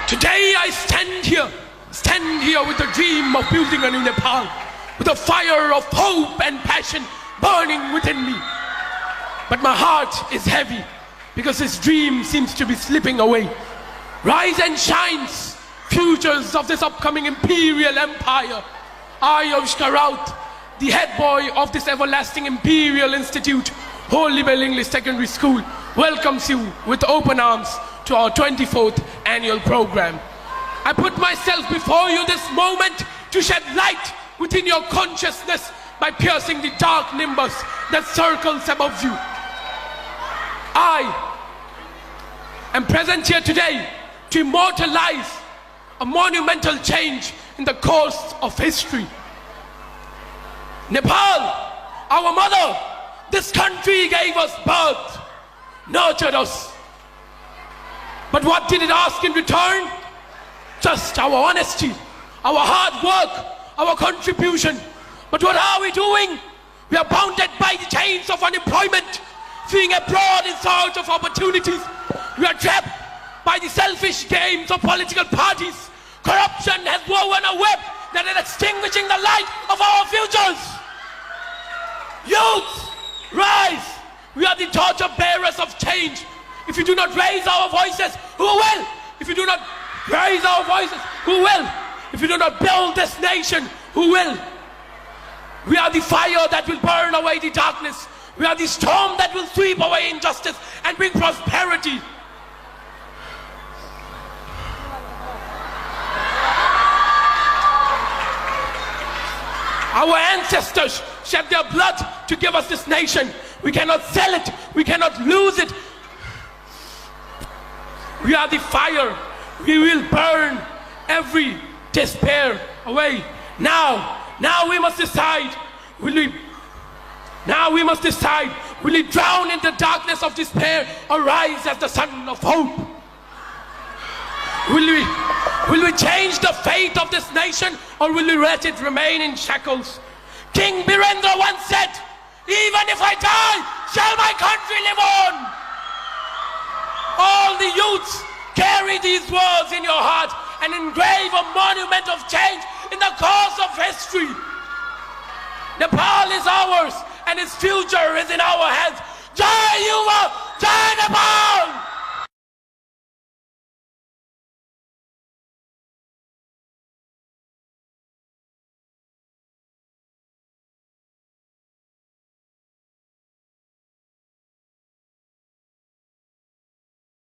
Today I stand here with the dream of building a new Nepal, with a fire of hope and passion burning within me. But my heart is heavy because this dream seems to be slipping away. Rise and shines, futures of this upcoming imperial empire. I, Avishkar Raut, the head boy of this everlasting imperial institute, Holy Bell English Secondary School, welcomes you with open arms to our 24th annual program. I put myself before you this moment to shed light within your consciousness by piercing the dark nimbus that circles above you. I am present here today to immortalize a monumental change in the course of history. Nepal, our mother, this country gave us birth, nurtured us. But what did it ask in return? Just our honesty, our hard work, our contribution. But what are we doing? We are bounded by the chains of unemployment, fleeing abroad in search of opportunities. We are trapped by the selfish games of political parties. Corruption has woven a web that is extinguishing the light of our futures. Youth, rise! We are the torch bearers of change. If you do not raise our voices, who will? If you do not raise our voices, who will? If you do not build this nation, who will? We are the fire that will burn away the darkness. We are the storm that will sweep away injustice and bring prosperity. Our ancestors shed their blood to give us this nation. We cannot sell it. We cannot lose it. We are the fire. We will burn every despair away. Now we must decide. Will we drown in the darkness of despair or rise as the sun of hope? Will we change the fate of this nation or will we let it remain in shackles? King Birendra once said, "Even if I die, shall my country live on?" All the youths, carry these words in your heart and engrave a monument of change in the course of history. Nepal is ours and its future is in our hands. Jai Yuva, Jai Nepal!